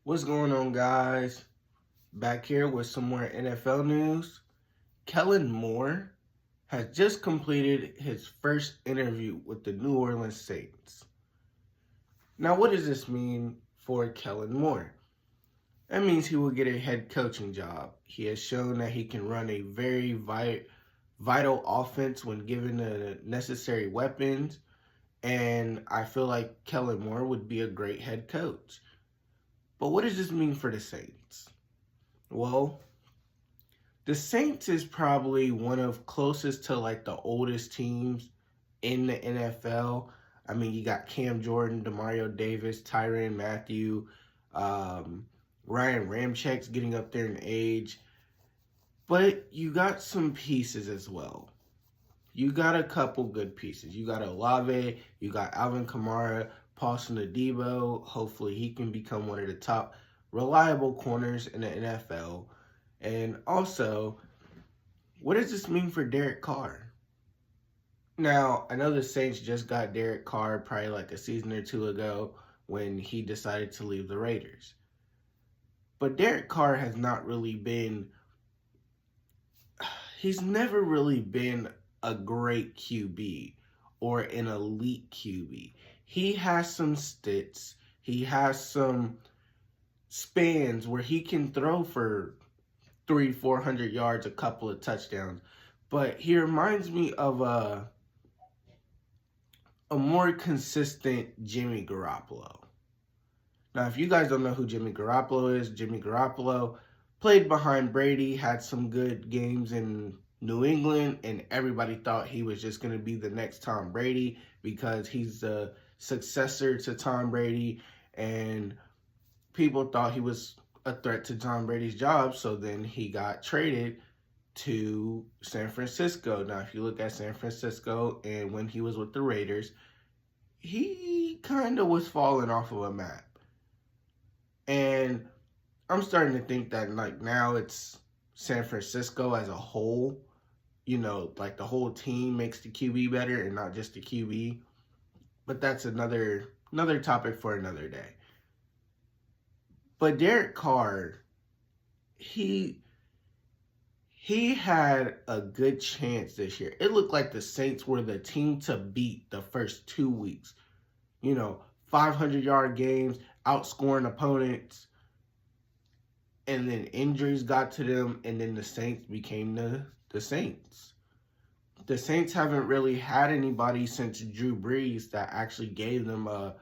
What's going on, guys? Back here with some more NFL news. Kellen Moore has just completed his first interview with the New Orleans Saints. Now, what does this mean for Kellen Moore? That means he will get a head coaching job. He has shown that he can run a very vital offense when given the necessary weapons, and I feel like Kellen Moore would be a great head coach. But what does this mean for the Saints? Well, the Saints is probably one of closest to like the oldest teams in the NFL. I mean, you got Cam Jordan, Demario Davis, Tyrann Mathieu, Ryan Ramchek's getting up there in age. But you got some pieces as well. You got a couple good pieces. You got Olave, you got Alvin Kamara, Paulson Adebo. Hopefully he can become one of the top reliable corners in the NFL. And also, what does this mean for Derek Carr? Now, I know the Saints just got Derek Carr probably like a season or two ago when he decided to leave the Raiders. But Derek Carr has not really been, he's never really been a great QB or an elite QB. He has some stits. He has some spans where he can throw for 300-400 yards, a couple of touchdowns. But he reminds me of a more consistent Jimmy Garoppolo. Now, if you guys don't know who Jimmy Garoppolo is, Jimmy Garoppolo played behind Brady, had some good games in New England, and everybody thought he was just going to be the next Tom Brady because he's the successor to Tom Brady, and people thought he was a threat to Tom Brady's job, so then he got traded to San Francisco. Now, if you look at San Francisco and when he was with the Raiders, he kind of was falling off of a map. And I'm starting to think that like now it's San Francisco as a whole, like the whole team makes the QB better and not just the QB. But that's another topic for another day. But Derek Carr, he had a good chance this year. It looked like the Saints were the team to beat the first 2 weeks. 500-yard games, outscoring opponents, and then injuries got to them, and then the Saints became the Saints. The Saints haven't really had anybody since Drew Brees that actually gave them a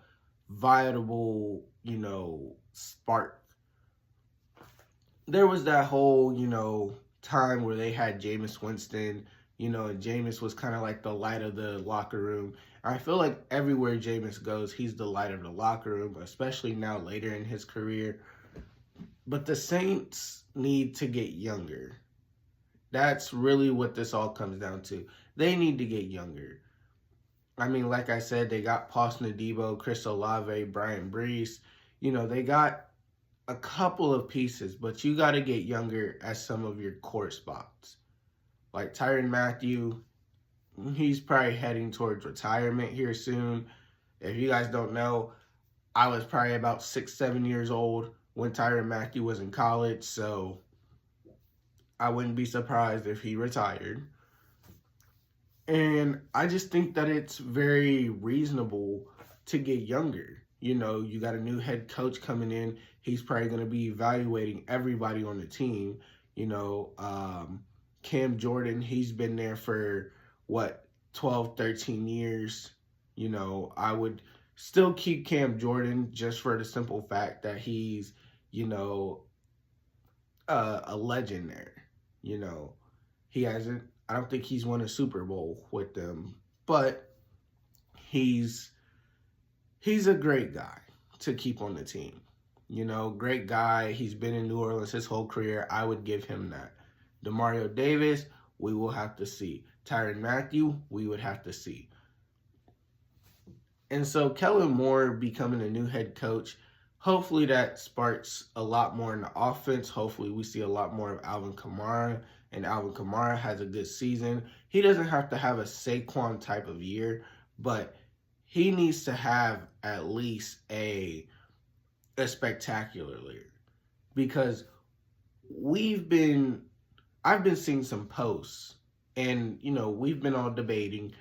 viable, spark. There was that whole, time where they had Jameis Winston, and Jameis was kind of like the light of the locker room. I feel like everywhere Jameis goes, he's the light of the locker room, especially now later in his career. But the Saints need to get younger. That's really what this all comes down to. They need to get younger. I mean, like I said, they got Paulson Adebo, Chris Olave, Brian Brees. They got a couple of pieces, but you got to get younger at some of your core spots. Like Tyrann Mathieu, he's probably heading towards retirement here soon. If you guys don't know, I was probably about 6-7 years old when Tyrann Mathieu was in college, so I wouldn't be surprised if he retired. And I just think that it's very reasonable to get younger. You got a new head coach coming in. He's probably going to be evaluating everybody on the team. Cam Jordan, he's been there for, 12, 13 years. I would still keep Cam Jordan just for the simple fact that he's, a legend there. He hasn't, I don't think he's won a Super Bowl with them, but he's a great guy to keep on the team. Great guy. He's been in New Orleans his whole career. I would give him that. Demario Davis, we will have to see. Tyrann Mathieu, we would have to see. And so Kellen Moore becoming a new head coach, hopefully that sparks a lot more in the offense. Hopefully we see a lot more of Alvin Kamara, and Alvin Kamara has a good season. He doesn't have to have a Saquon type of year, but he needs to have at least a spectacularly because we've been I've been seeing some posts and we've been all debating,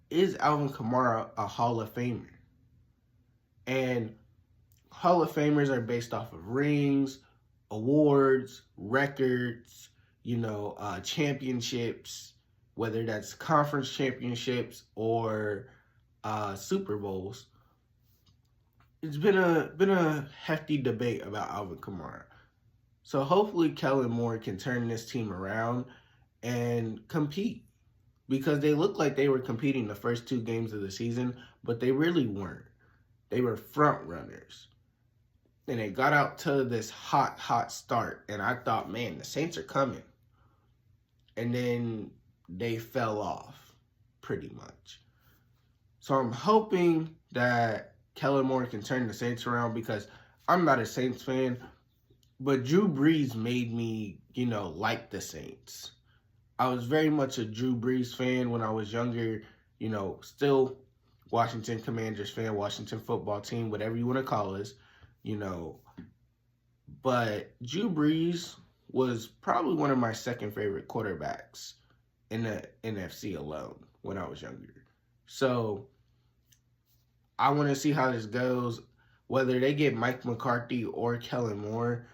is Alvin Kamara a Hall of Famer? And Hall of Famers are based off of rings, awards, records, championships, whether that's conference championships or Super Bowls. It's been a hefty debate about Alvin Kamara. So hopefully Kellen Moore can turn this team around and compete because they looked like they were competing the first two games of the season, but they really weren't. They were front runners. And they got out to this hot start. And I thought, man, the Saints are coming. And then they fell off pretty much. So I'm hoping that Kellen Moore can turn the Saints around because I'm not a Saints fan, but Drew Brees made me, like the Saints. I was very much a Drew Brees fan when I was younger, still Washington Commanders fan, Washington football team, whatever you want to call us, But Drew Brees was probably one of my second favorite quarterbacks in the NFC alone when I was younger. So I want to see how this goes. Whether they get Mike McCarthy or Kellen Moore,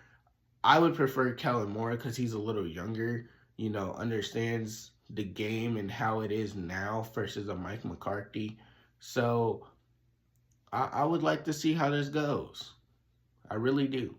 I would prefer Kellen Moore because he's a little younger, understands the game and how it is now versus a Mike McCarthy. So I would like to see how this goes. I really do.